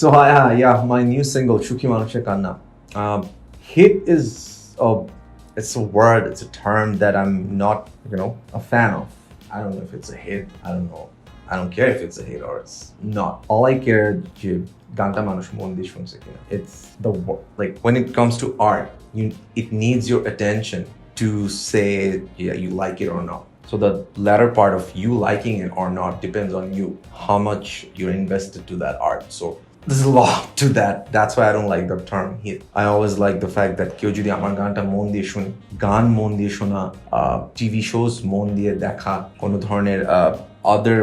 So yeah, my new single "Shuki Manushe Kanna." Hit is it's a word, it's a term that I'm not a fan of. I don't know if it's a hit. I don't know. I don't care if it's a hit or it's not. All I care যে গানটা মানুষ মন দিয়ে শুনছে কিনা. It's like when it comes to art, it needs your attention to say yeah you like it or not. So the latter part of you liking it or not depends on you, how much you're invested to that art. So there's a lot to that. That's why I don't like the term hit. I always like the fact that কেউ যদি আমার গানটা মন দিয়ে শুনে, গান মন দিয়ে শোনা, টিভি শোজ মন দিয়ে দেখা, কোনো ধরনের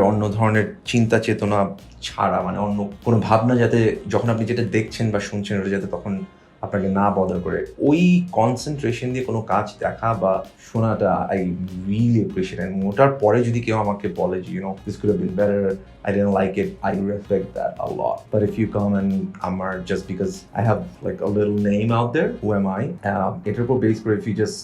অন্য ধরনের চিন্তা চেতনা ছাড়া, মানে অন্য কোনো ভাবনা যাতে যখন আপনি যেটা দেখছেন বা শুনছেন ওটা যাতে তখন আপনাকে না বদল করে ওই কনসেন্ট্রেশন দিয়ে কোনো কাজ দেখা বা শোনাটা আই রিয়েলি অ্যাপ্রিশিয়েট। এন্ড ওটার পরে যদি কেউ আমাকে বলে যে this could have been better, I didn't like it, I respect that a lot. But if you come and Amar just because I have like a little name out there, who am I? এটার উপর base করে if you just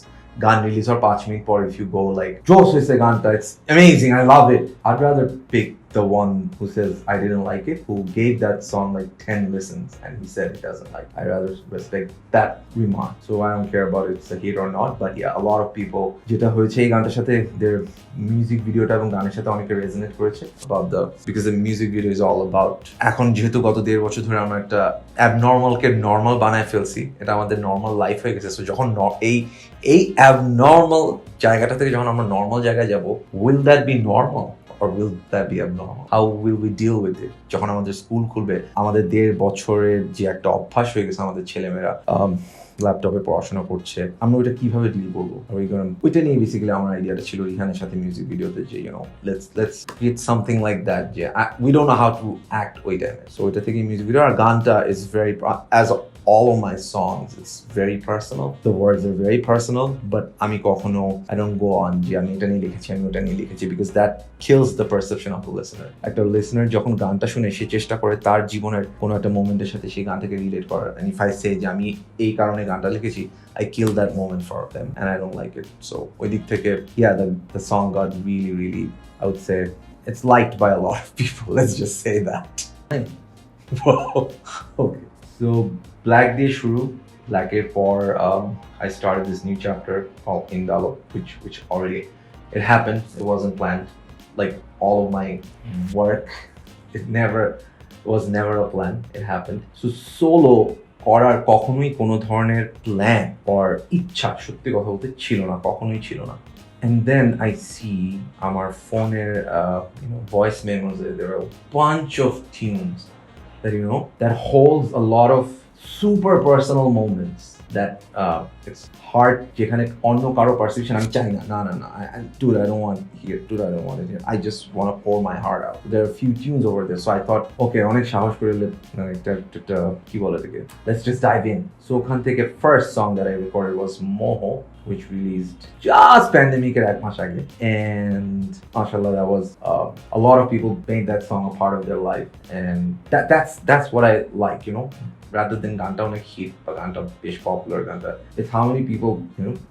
গান release হওয়ার 5 minute পর if you go like জোস হয়েছে গানটা, it's amazing, I love it, I'd rather pick the one who says I didn't like it, who gave that song like 10 listens and he said he doesn't like it. I rather respect that remark. So I don't care about it's a hit or not, but yeah, a lot of people যেটা হয়েছে এই গানটার সাথে their music videoটা এবং গানের সাথে অনেকে resonate করেছে about because the music video is all about এখন যেহেতু গত 1.5 বছর ধরে আমরা একটা abnormal কে normal বানায় ফেলছি, এটা আমাদের normal life হয়ে গেছে। So যখন এই abnormal জায়গাটা থেকে যখন আমরা normal জায়গায় যাব, will that be normal? Or will that be abnormal? How will we deal with it? যখন আমাদের স্কুল খুলবে, আমাদের 1.5 বছরের যে একটা অভ্যাস হয়ে গেছে আমাদের ছেলেমেয়েরা ল্যাপটপে পড়াশোনা করছে, আমরা ওইটা কিভাবে ডিল করবো? ওইটা নিয়ে বেসিক্যালি আমার আইডিয়াটা ছিল রিহানের সাথে মিউজিক ভিডিওতে যে let's create something like that, যে we don't know how to act ওই টাইমে। সো ওইটা থেকে মিউজিক ভিডিও আর গানটা is very as all of my songs, it's very personal. The words are very personal, but আমি কখনো I don't go on যে আমি এটা নিয়ে লিখেছি, আমি ওটা নিয়ে লিখেছি, because that kills the perception of the listener. একটা listener যখন গানটা শুনে সে চেষ্টা করে তার জীবনের কোনো একটা মোমেন্টের সাথে সেই গানটাকে রিলেট করার, and if I say যে আমি এই কারণে গানটা লিখেছি, I kill that moment for them and I don't like it. So ওই দিক থেকে yeah, the song got really I would say it's liked by a lot of people. Let's just say that. Wow. Okay. So Black দিয়ে শুরু, Black-এর পর I started this new chapter called Indalo, which already it happened. It wasn't planned. Like all of my work, it was never a plan. It happened. So solo করার কখনোই কোনো ধরনের plan or ইচ্ছা সত্যি কথা বলতে ছিল না, কখনোই ছিল না। And then I see আমার ফোনের voice memos, there are a bunch of tunes that that holds a lot of super personal moments that it's hard যেখানে অন্য কারো পারসেপশন আমি চাই না dude I don't want here, dude I don't want it here, I just want to pour my heart out. There are a few tunes over there, so I thought okay অনেক সাহস করে কি বলে থেকে let's just dive in. So ওখান থেকে first song that I recorded was Moho, which released just pandemic এক মাস আগে, and mashallah that was a lot of people made that song a part of their life, and that's what I like, rather than ganta on a hit or ganta besh popular ganta, it's how many people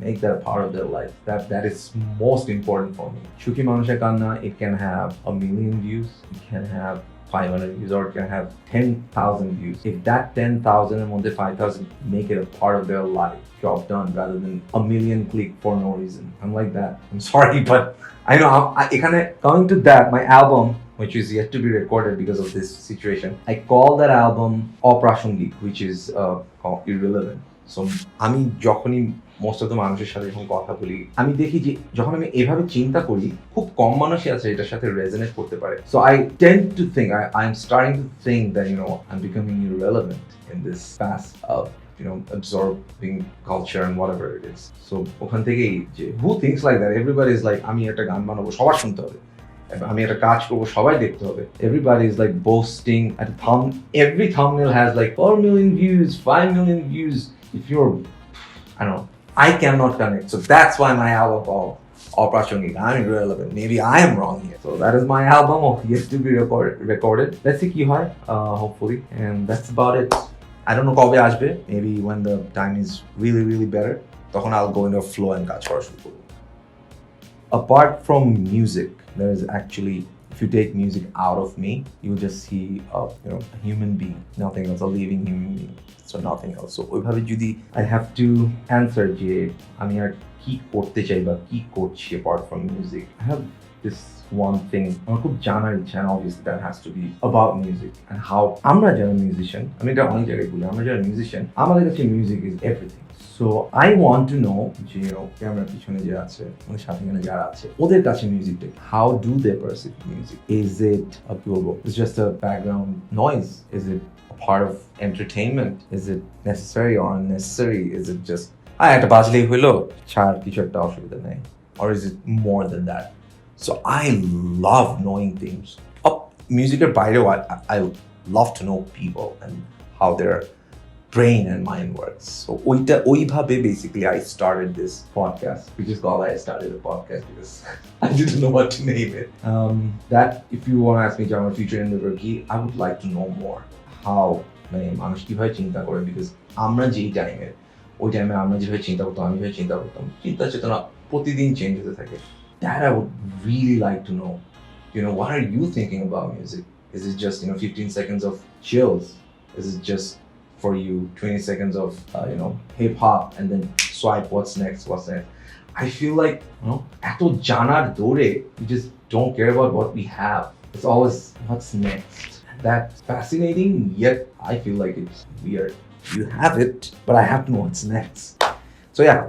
make that a part of their life. That is most important for me. Shuki Manushe Kanna, it can have 1 million views, it can have 500 views, or it can have 10,000 views. If that 10,000 and 5,000 make it a part of their life, job done, rather than 1 million click for no reason. I'm like that. I'm sorry, but I know coming to that, my album, which is yet to be recorded because of this situation, I call that album Aprashangik, which is called irrelevant. So আমি যখনই most of the মানুষের সাথে যখন কথা বলি, আমি দেখি যে যখন আমি এভাবে চিন্তা করি খুব কম মানুষই আছে এটার সাথে resonate করতে পারে. So I tend to think, I'm starting to think that I'm becoming irrelevant in this fast of absorbing culture and whatever it is. So ওখান থেকেই যে who thinks like that? Everybody is like আমি একটা গান বানাবো সবার শুনতে হবে, আমি একটা কাজ করবো সবাই দেখতে হবে. Everybody is like boasting at every thumbnail has like 4 million views, 5 million views. If you're I don't know, I cannot connect. So that's why my album called Aprashangik, I'm irrelevant. Maybe I am wrong here. So that is my album yet to be recorded. Let's see কি হয়, hopefully, and that's about it. I don't know কবে আসবে, maybe when the time is really better, তখন I'll go into a flow and কাজ করা শুরু করব. Apart from music, there is actually If you take music out of me, you'll just see a human being, nothing else, a living human being. So nothing else. So ওইভাবে যদি I have to answer যে আমি আর কি করতে চাই বা কি করছি apart from music, I have this one thing আমার খুব জানার ইচ্ছা, and obviously that has to be about music and how আমরা যারা মিউজিশিয়ান, আমি এটা অনেক জায়গায় বলি, আমরা যারা মিউজিশিয়ান আমাদের কাছে music is everything. So I want to know যে ক্যামেরার পিছনে যে আছে, মানে সাথে যারা আছে, ওদের কাছে মিউজিকটা how do they perceive music? Is it it's just a background noise? Is it a part of entertainment? Is it necessary or unnecessary? Is it just একটা বাজলেই হইলো ছাড়, কিছু একটা অসুবিধা নেই? Or is it more than that? So I love knowing things. Music by the way, I love to know people and how their brain and mind works. So oibhabe basically I started this podcast, which is called I started a podcast because I didn't know what to name it. That if you want to ask me about future endeavor ki, I would like to know more how মানুষ কিভাবে চিন্তা করে, because আমরা যেই টাইমে ওই টাইমে আমরা যেভাবে চিন্তা করতাম, আমি যেভাবে চিন্তা করতাম, চিন্তা চেতনা প্রতিদিন চেঞ্জ হতে থাকে। That I would really like to know. What are you thinking about music? Is it just 15 seconds of chills? Is it just for you 20 seconds of hip hop and then swipe what's next? I feel like eto janar dore we just don't care about what we have. It's always what's next. That's fascinating, yet I feel like it's weird. You have it, but I have to know what's next. So yeah,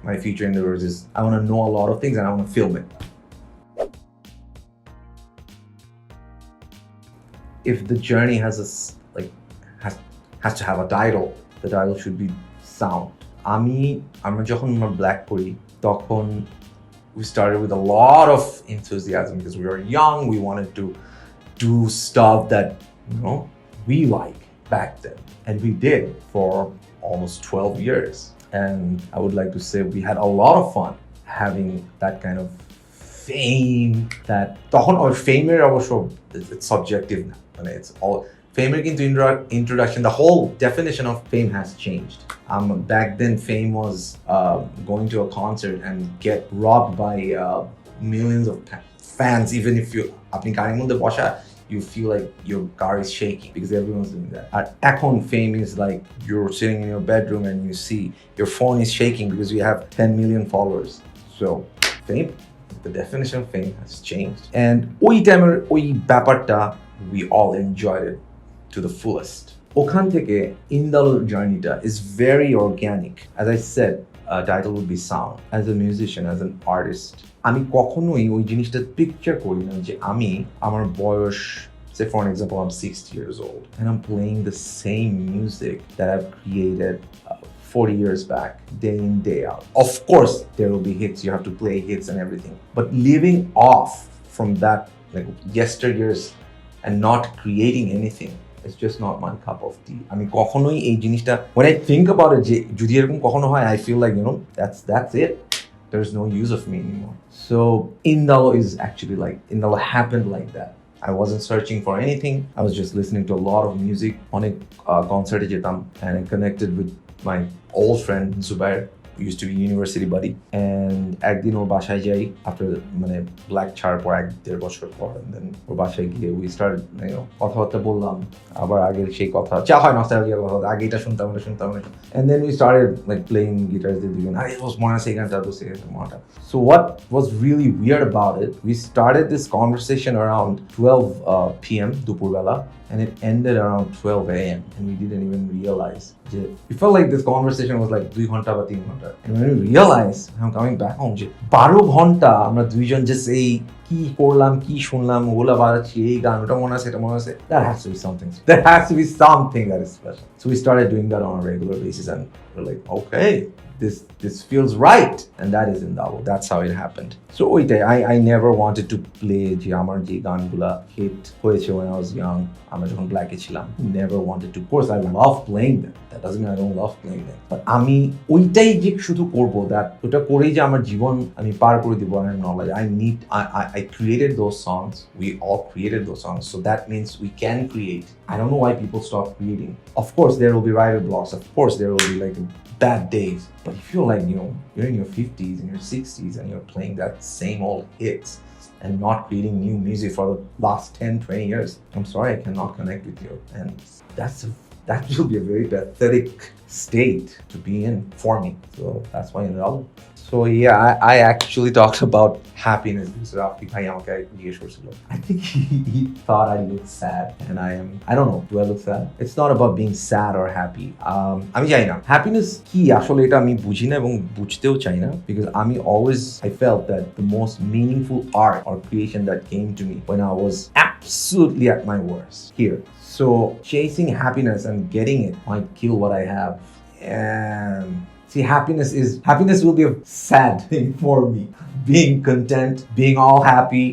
my future endeavors is I want to know a lot of things and I want to film it. If the journey has has to have a title, the title should be sound. আমরা যখন black করি তখন we started with a lot of enthusiasm because we were young. We wanted to do stuff that we like back then, and we did for almost 12 years. And I would like to say we had a lot of fun having that kind of fame. That or fame it's subjective now. And it's all fame into introduction. The whole definition of fame has changed. Back then, fame was going to a concert and get robbed by millions of fans. Even if you feel like your car is shaking because everyone's doing that. Ekhon fame is like you're sitting in your bedroom and you see your phone is shaking because you have 10 million followers. So fame, the definition of fame has changed. And oi time oi byaparta we all enjoyed it to the fullest. Okhan theke Indalo's journey is very organic. As I said, title would be sound. As a musician, as an artist, আমি কখনোই ওই জিনিসটা picture করি না যে আমি আমার বয়স, say for an example I'm 60 years old and I'm playing the same music that I've created 40 years back, day in, day out. Of course there will be hits, you have to play hits and everything, but living off from that like yesteryears and not creating anything, it's just not my cup of tea. আমি কখনোই এই জিনিসটা when I think about it যে যদি এরকম কখনো হয় I feel like that's it. There's no use of me anymore. So Indalo is actually like Indalo happened like that. I wasn't searching for anything. I was just listening to a lot of music. অনেক কনসার্টে যেতাম and I connected with my old friend Zubair. We used to be university buddy. And একদিন ওর বাসায় যাই after black ছাড়ার পর 1-1.5 বছর পর, and then ওর বাসায় গিয়ে we started কথাবার্তা বললাম, আবার আগের সেই কথা চা হয় নস্টালজিয়ার কথা, আগে এটা শুনতাম and then we started like playing guitars দিয়ে দুজন আরে was মনে আছে এই গানটা তো সে মনটা. So what was really weird about it, we started this conversation around 12 p.m. দুপুরবেলা and it ended around 12 a.m. and we didn't even realize. We felt like this conversation was like 2 ঘন্টা বা 3 ঘন্টা, and when we realized I'm coming back home যে 12 ঘন্টা আমরা দুইজন just এই কি করলাম কি শুনলাম ওগুলা বাজাচ্ছি এই গান ওটা মনে আছে এটা মনে আছে, that has to be something that is special. So we started doing that on a regular basis and we're like okay, this feels right, and that is Indalo. That's how it happened. So I never wanted to play যে আমার যে গানগুলা hit হয়েছে when I was young, আমরা যখন ব্ল্যাকে ছিলাম, never wanted to. Of course I love playing them, that doesn't mean I don't love playing them, but আমি ওইটাই যে শুধু করবো that ওটা করেই যে আমার জীবন আমি পার করে দিব I'm not like I created those songs, we all created those songs, so that means we can create. I don't know why people stop creating. Of course there will be writer blocks, of course there will be like bad days, but if you're like you're in your 50s and your 60s and you're playing that same old hits and not creating new music for the last 10-20 years, I'm sorry, I cannot connect with you. And that will be a very pathetic state to be in for me. So that's why I love it. So yeah, I actually talked about happiness because Rafi bhai amake jigesh korchilo. I think he thought I looked sad, and I don't know, do I look sad? It's not about being sad or happy. আমি জানি না happiness কি আসলে, এটা আমি বুঝি না এবং বুঝতেও চাই না, because I felt that the most meaningful art or creation that came to me when I was absolutely at my worst here. So chasing happiness and getting it might kill what I have. And see, happiness will be a sad thing for me. Being content, being all happy,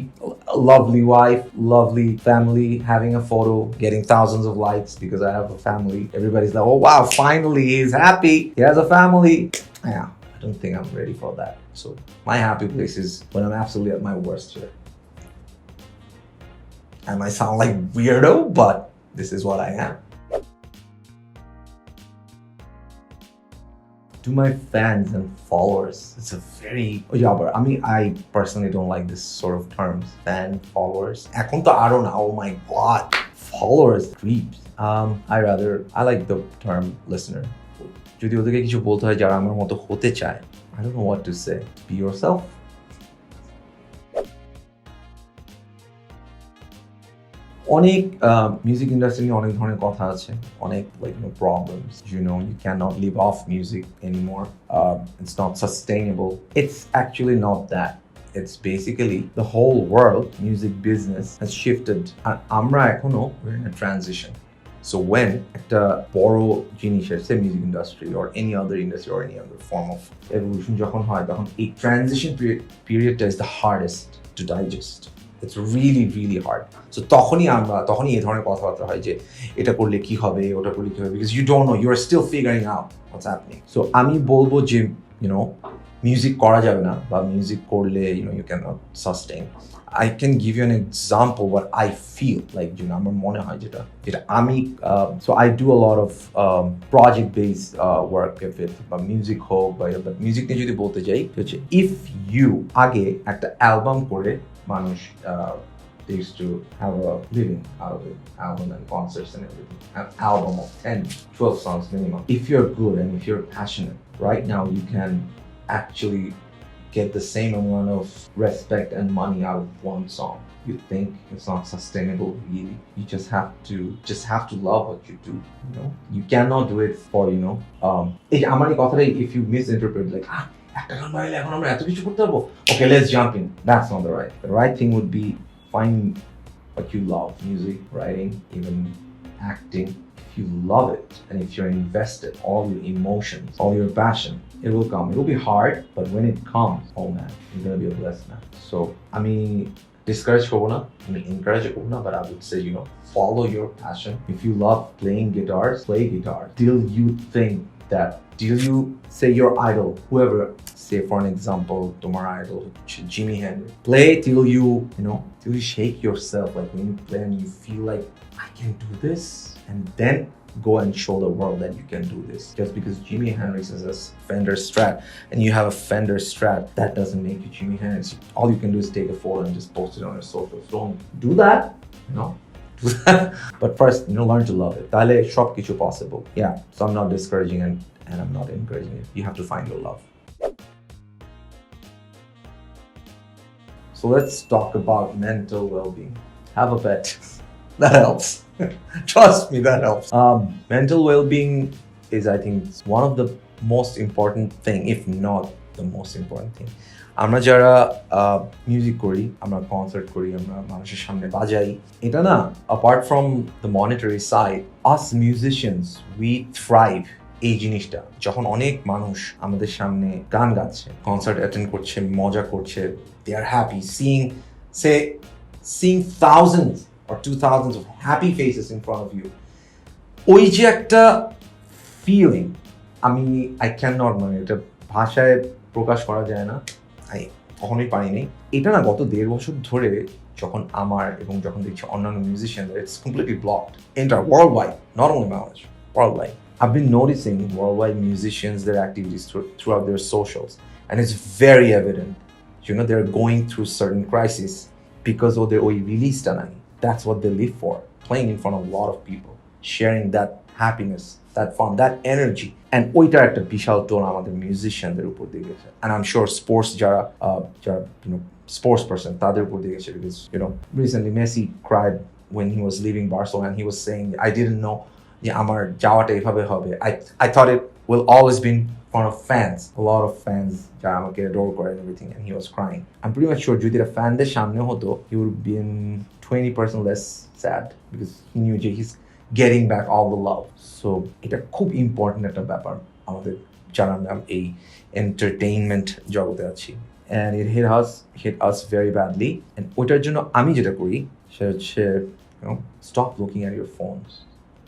a lovely wife, lovely family, having a photo, getting thousands of likes because I have a family. Everybody's like, oh wow, finally he's happy. He has a family. Yeah, I don't think I'm ready for that. So my happy place is when I'm absolutely at my worst here. I might sound like weirdo, but this is what I am. To my fans and followers, it's a very but I personally don't like this sort of terms, fan, followers. I don't know, oh my god, followers, creeps. I like the term listener. যদি ওদেরকে কিছু বলতে হয় যারা আমার মতো হতে চায়, I don't know what to say. Be yourself. অনেক মিউজিক ইন্ডাস্ট্রি নিয়ে অনেক ধরনের কথা আছে, অনেক problems. You cannot live off music anymore. It's not sustainable. It's actually not that. It's basically the whole world music business has shifted. And আমরা এখনো we're in a transition. So when একটা বড় জিনিসের, say music industry or any other industry or any other form of evolution যখন হয়, তখন এই transition periodটা is the hardest to digest. It's really, really hard. So তখনই এই ধরনের কথাবার্তা হয় যে এটা করলে কি হবে, ওটা করলে কি হবে, because you don't know, you're still figuring out what's happening. So আমি বলবো যে মিউজিক করা যাবে না, বা মিউজিক করলে you cannot sustain. I can give you an example what I feel like, আমার মনে হয় যেটা আমি so I do a lot of project based work, if it বা মিউজিক হোক বা মিউজিক নিয়ে যদি বলতে যাই, if you আগে একটা অ্যালবাম করে মানুষ they used to have a living out of it, album and concerts and everything. An album of 10-12 songs minimum. If you're good and if you're passionate, right now you can actually get the same amount of respect and money out of one song. You think it's not sustainable, really. You just have to love what you do. You cannot do it for if you misinterpret like okay, let's jump in. That's not the right. The right thing would be find what you love, music, writing, even acting. If you love it and if you're invested, all your emotions, all your passion, it will come. It will be hard, but when it comes, oh man, you're gonna be a blessed man. So discourage encourage but I would say, follow your passion. If you love playing guitars, play guitar till you think that, till you say your idol, whoever, say for an example, Tomar idol, Jimi Hendrix, play till you shake yourself, like when you play and you feel like I can do this, and then go and show the world that you can do this. Just because Jimi Hendrix is a Fender Strat and you have a Fender Strat, that doesn't make you Jimi Hendrix. All you can do is take a photo and just post it on your socials. Don't do that, do that. But first, learn to love it. Tale shop kichu possible. Yeah, so I'm not discouraging and I'm not encouraging it. You have to find your love. So let's talk about mental well-being. Have a pet. That helps. Trust me, that helps. Mental well-being is, I think, one of the most important thing, if not the most important thing. আমরা যারা music করি, আমরা concert করি, আমরা মানুষের সামনে বাজাই, এটা না, apart from the monetary side, us musicians, we thrive এই জিনিসটা। যখন অনেক মানুষ আমাদের সামনে গান গাচ্ছে, কনসার্ট অ্যাটেন্ড করছে, মজা করছে, they are happy seeing thousands or 2,000s of happy faces in front of you. ওই যে একটা ফিলিং, I cannot, এটা ভাষায় প্রকাশ করা যায় না, কখনোই পারিনি। এটা না গত 1.5 বছর ধরে যখন আমার এবং যখন দেখছি অন্যান্য মিউজিশিয়ানদের, it's completely blocked. Entire worldwide, not only Bangladesh, worldwide. I've been noticing worldwide musicians, their activities throughout their socials, and it's very evident. They're going through certain crises. because ওদের ওই রিলিজটা নাই। That's what they live for, playing in front of a lot of people, sharing that happiness, that fun, that energy. And ওইটার একটা বিশাল tone আমাদের মিউজিশিয়ানদের উপর দিয়ে গেছে। And I'm sure sports যারা sports person তাদের উপর দিয়ে গেছে, because recently Messi cried when he was leaving Barcelona, and he was saying, I didn't know যে আমার যাওয়াটা এভাবে হবে। I thought it will always be in front of fans, a lot of fans যারা আমাকে adore করে and everything, and he was crying. I'm pretty much sure যদি এটা ফ্যানদের সামনে হতো, he would have been 20% less sad, because he knew যে he's getting back all the love. So এটা খুব ইম্পর্টেন্ট একটা ব্যাপার আমাদের যারা আমরা এই এন্টারটেইনমেন্ট জগতে আছি। And it hit us very badly. And ওইটার জন্য আমি যেটা করি সেটা হচ্ছে stop looking at your phones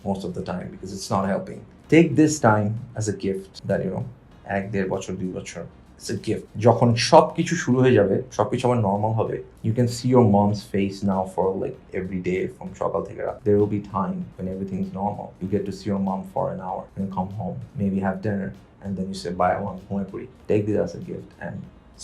most of the time, because it's not helping. Take this time as a gift that 1-1.5 বছর 2 বছর, it's a gift. যখন সব কিছু শুরু হয়ে যাবে, সব কিছু আবার নর্মাল হবে, you can see your mom's face now for like every day from সকাল থেকে রাত. There will be time when everything is normal. You get to see your mom for an hour and come home, maybe have dinner, and then you say bye. Take this as a gift and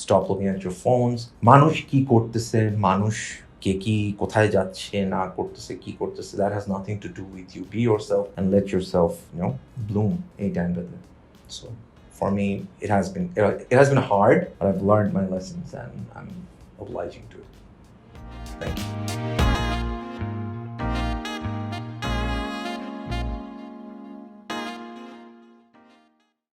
stop looking at your phones. মানুষ কি করতেছে, মানুষ কে কি কোথায় যাচ্ছে না করতেছে কি করতেছে, that has nothing to do with you. Be yourself and let yourself bloom এই টাইমটাতে. So for me it has been hard, but I've learned my lessons and I'm obliging to it. Thank you.